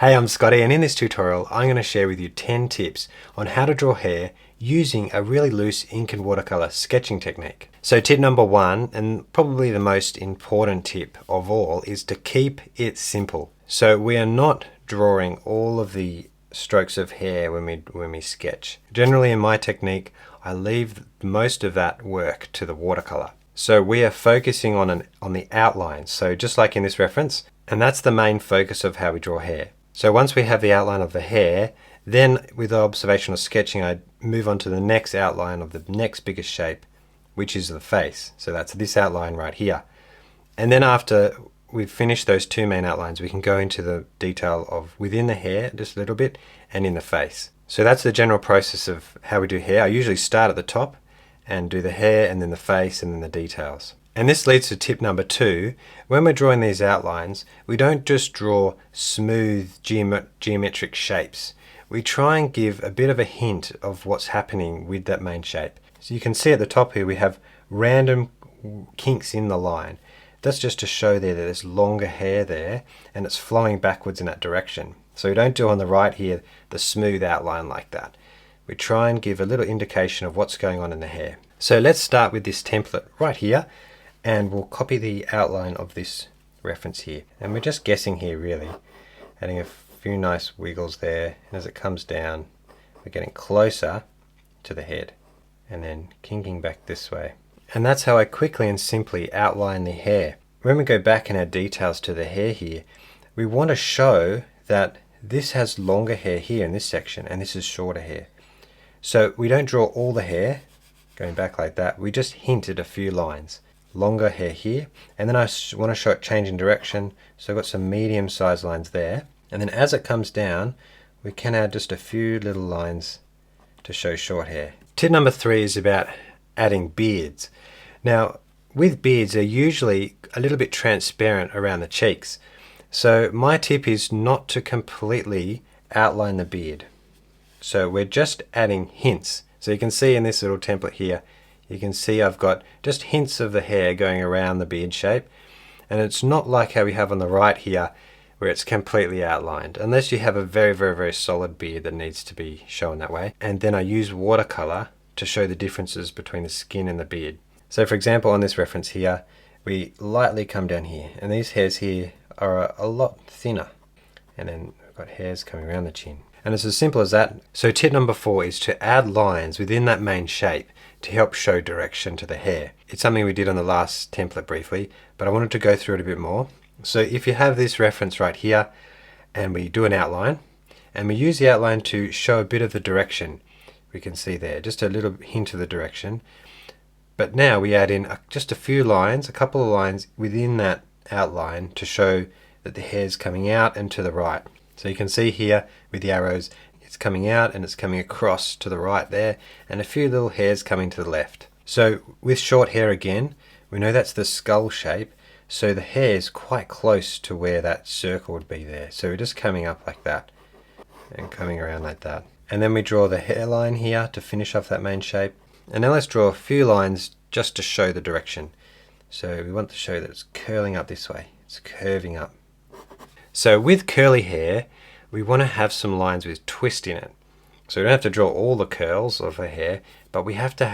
Hey, I'm Scotty, and in this tutorial I'm going to share with you 10 tips on how to draw hair using a really loose ink and watercolor sketching technique. So tip number one, and probably the most important tip of all, is to keep it simple. So we are not drawing all of the strokes of hair when we sketch. Generally in my technique, I leave most of that work to the watercolor. So we are focusing on the outline, so just like in this reference, and that's the main focus of how we draw hair. So once we have the outline of the hair, then with observational sketching, I move on to the next outline of the next biggest shape, which is the face. So that's this outline right here. And then after we've finished those two main outlines, we can go into the detail of within the hair just a little bit and in the face. So that's the general process of how we do hair. I usually start at the top and do the hair and then the face and then the details. And this leads to tip number two. When we're drawing these outlines, we don't just draw smooth geometric shapes. We try and give a bit of a hint of what's happening with that main shape. So you can see at the top here we have random kinks in the line. That's just to show there that there's longer hair there and it's flowing backwards in that direction. So we don't do on the right here the smooth outline like that. We try and give a little indication of what's going on in the hair. So let's start with this template right here. And we'll copy the outline of this reference here. And we're just guessing here really, adding a few nice wiggles there. And as it comes down, we're getting closer to the head and then kinking back this way. And that's how I quickly and simply outline the hair. When we go back and add details to the hair here, we want to show that this has longer hair here in this section and this is shorter hair. So we don't draw all the hair going back like that. We just hint at a few lines. Longer hair here, and then I want to show it changing direction, so I've got some medium sized lines there, and then as it comes down we can add just a few little lines to show short hair. Tip number three is about adding beards. Now with beards they're usually a little bit transparent around the cheeks, so my tip is not to completely outline the beard. So we're just adding hints. So you can see in this little template here, you can see I've got just hints of the hair going around the beard shape, and it's not like how we have on the right here where it's completely outlined, unless you have a very solid beard that needs to be shown that way. And then I use watercolor to show the differences between the skin and the beard. So for example on this reference here, we lightly come down here and these hairs here are a lot thinner, and then we've got hairs coming around the chin. And it's as simple as that. So tip number four is to add lines within that main shape to help show direction to the hair. It's something we did on the last template briefly, but I wanted to go through it a bit more. So if you have this reference right here and we do an outline and we use the outline to show a bit of the direction, we can see there just a little hint of the direction. But now we add in just a few lines, a couple of lines within that outline to show that the hair's coming out and to the right. So you can see here with the arrows, it's coming out and it's coming across to the right there, and a few little hairs coming to the left. So with short hair again, we know that's the skull shape, so the hair is quite close to where that circle would be there. So we're just coming up like that and coming around like that. And then we draw the hairline here to finish off that main shape. And now let's draw a few lines just to show the direction. So we want to show that it's curling up this way, it's curving up. So with curly hair, we want to have some lines with twist in it. So we don't have to draw all the curls of her hair, but we have to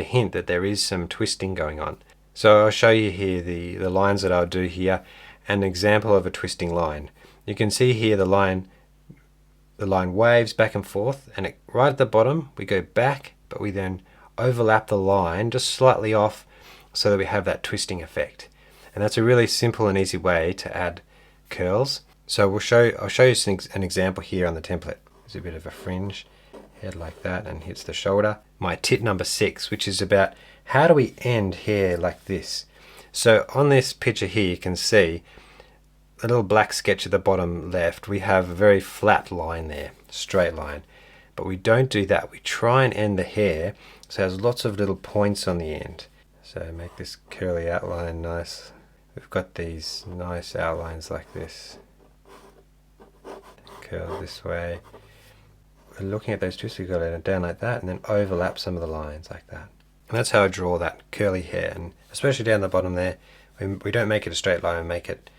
hint that there is some twisting going on. So I'll show you here the lines that I'll do here, an example of a twisting line. You can see here the line waves back and forth, and right at the bottom we go back, but we then overlap the line just slightly off so that we have that twisting effect. And that's a really simple and easy way to add curls. So I'll show you an example here on the template. There's a bit of a fringe, head like that, and hits the shoulder. My tip number 6, which is about how do we end hair like this. So on this picture here you can see a little black sketch at the bottom left. We have a very flat line there, straight line. But we don't do that. We try and end the hair so it has lots of little points on the end. So make this curly outline nice. We've got these nice outlines like this. Curl this way. We're looking at those twists, we've got to down like that and then overlap some of the lines like that. And that's how I draw that curly hair, and especially down the bottom there, we don't make it a straight line, we make it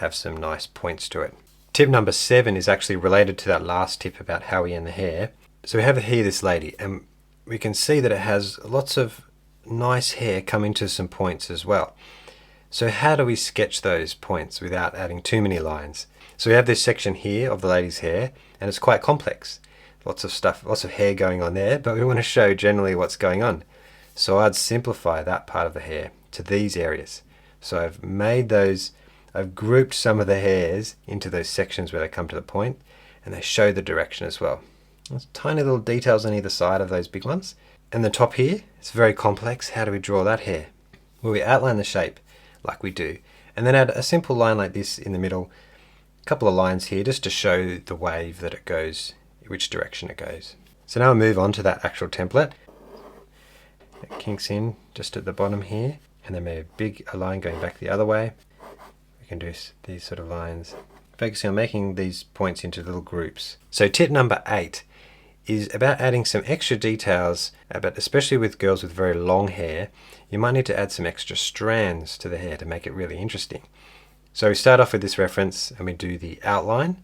have some nice points to it. Tip number 7 is actually related to that last tip about how we end the hair. So we have here this lady, and we can see that it has lots of nice hair coming to some points as well. So how do we sketch those points without adding too many lines? So we have this section here of the lady's hair, and it's quite complex. Lots of stuff, lots of hair going on there, but we want to show generally what's going on. So I'd simplify that part of the hair to these areas. So I've grouped some of the hairs into those sections where they come to the point, and they show the direction as well. There's tiny little details on either side of those big ones. And the top here, it's very complex. How do we draw that hair? Well, we outline the shape like we do, and then add a simple line like this in the middle, a couple of lines here just to show the wave that it goes, which direction it goes. So now we'll move on to that actual template. It kinks in just at the bottom here, and then maybe a line going back the other way. We can do these sort of lines, focusing on making these points into little groups. So tip number 8 is about adding some extra details, but especially with girls with very long hair, you might need to add some extra strands to the hair to make it really interesting. So we start off with this reference and we do the outline,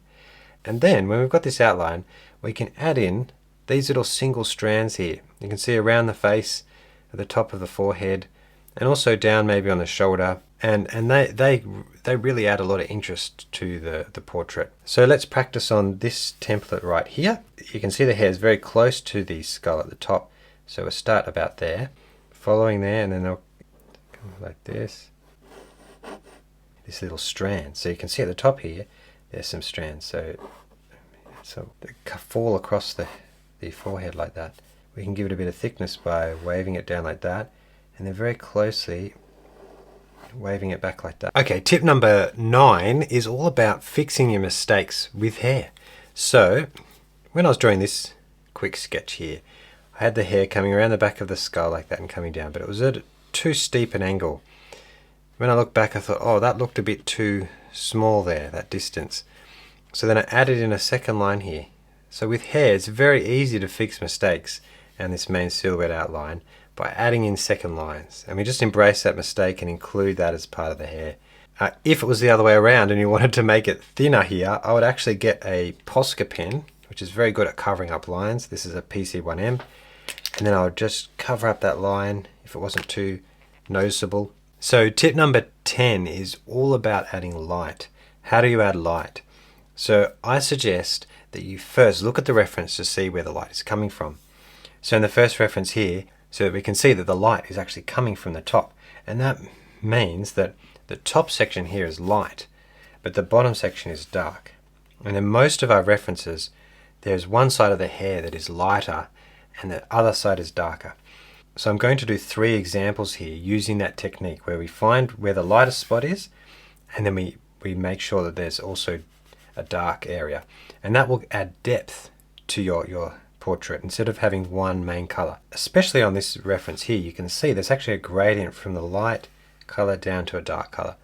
and then when we've got this outline, we can add in these little single strands here. You can see around the face, at the top of the forehead, and also down maybe on the shoulder, and they really add a lot of interest to the portrait. So let's practice on this template right here. You can see the hair is very close to the skull at the top, so we'll start about there, following there, and then they'll come like this little strand. So you can see at the top here there's some strands, so they fall across the forehead like that. We can give it a bit of thickness by waving it down like that, and then very closely waving it back like that. Okay, tip number 9 is all about fixing your mistakes with hair. So when I was drawing this quick sketch here, I had the hair coming around the back of the skull like that and coming down, but it was at too steep an angle. When I looked back, I thought, oh, that looked a bit too small there, that distance. So then I added in a second line here. So with hair, it's very easy to fix mistakes and this main silhouette outline by adding in second lines. And we just embrace that mistake and include that as part of the hair. If it was the other way around and you wanted to make it thinner here, I would actually get a Posca pen, which is very good at covering up lines. This is a PC1M. And then I would just cover up that line if it wasn't too noticeable. So tip number 10 is all about adding light. How do you add light? So I suggest that you first look at the reference to see where the light is coming from. So in the first reference here, so that we can see that the light is actually coming from the top. And that means that the top section here is light, but the bottom section is dark. And in most of our references, there's one side of the hair that is lighter and the other side is darker. So I'm going to do 3 examples here using that technique where we find where the lightest spot is, and then we make sure that there's also a dark area. And that will add depth to your portrait instead of having one main color. Especially on this reference here, you can see there's actually a gradient from the light color down to a dark color.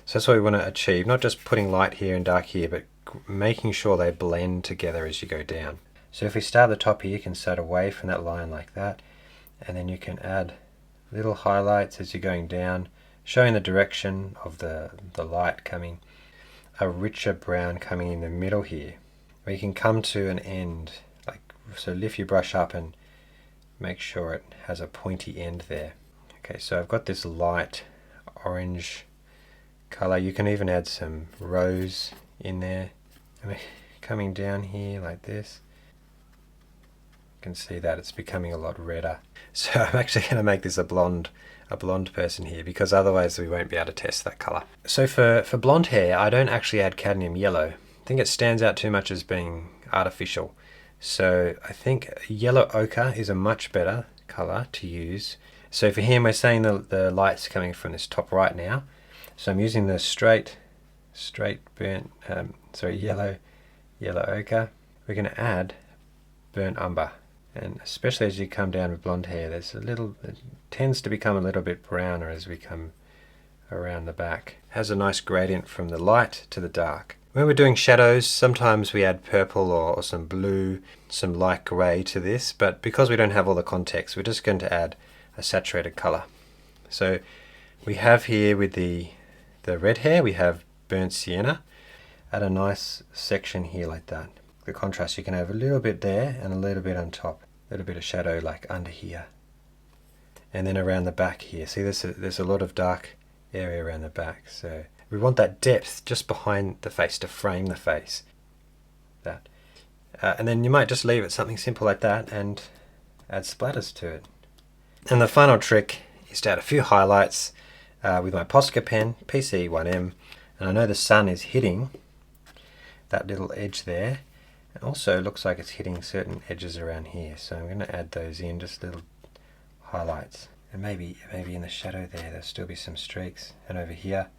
So that's what we want to achieve, not just putting light here and dark here, but making sure they blend together as you go down. So if we start at the top here, you can start away from that line like that, and then you can add little highlights as you're going down, showing the direction of the light coming. A richer brown coming in the middle here, where you can come to an end. So lift your brush up and make sure it has a pointy end there. Okay, so I've got this light orange color. You can even add some rose in there. And coming down here like this, you can see that it's becoming a lot redder. So I'm actually going to make this a blonde person here, because otherwise we won't be able to test that color. So for blonde hair, I don't actually add cadmium yellow. I think it stands out too much as being artificial. So I think yellow ochre is a much better color to use. So for him, we're saying the light's coming from this top right now. So I'm using the straight burnt, yellow ochre. We're going to add burnt umber. And especially as you come down with blonde hair, it tends to become a little bit browner as we come around the back. It has a nice gradient from the light to the dark. When we're doing shadows, sometimes we add purple or some blue, some light grey to this, but because we don't have all the context, we're just going to add a saturated colour. So we have here with the red hair, we have burnt sienna. add a nice section here like that. The contrast, you can have a little bit there and a little bit on top, a little bit of shadow like under here, and then around the back here. See, there's a lot of dark area around the back, so we want that depth just behind the face to frame the face. That, and then you might just leave it something simple like that and add splatters to it. And the final trick is to add a few highlights with my Posca pen, PC1M, and I know the sun is hitting that little edge there. It also looks like it's hitting certain edges around here, so I'm going to add those in, just little highlights. And maybe in the shadow there'll still be some streaks, and over here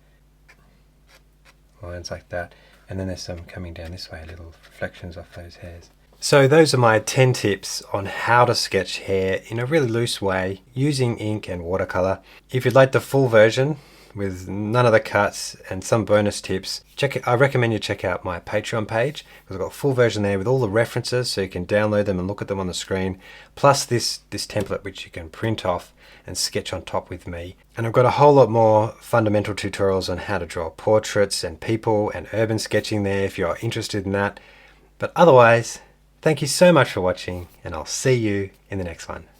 lines like that, and then there's some coming down this way, little reflections off those hairs. So those are my 10 tips on how to sketch hair in a really loose way using ink and watercolor. If you'd like the full version with none of the cuts and some bonus tips, I recommend you check out my Patreon page, because I've got a full version there with all the references so you can download them and look at them on the screen, plus this template which you can print off and sketch on top with me. And I've got a whole lot more fundamental tutorials on how to draw portraits and people and urban sketching there if you're interested in that. But otherwise, thank you so much for watching, and I'll see you in the next one.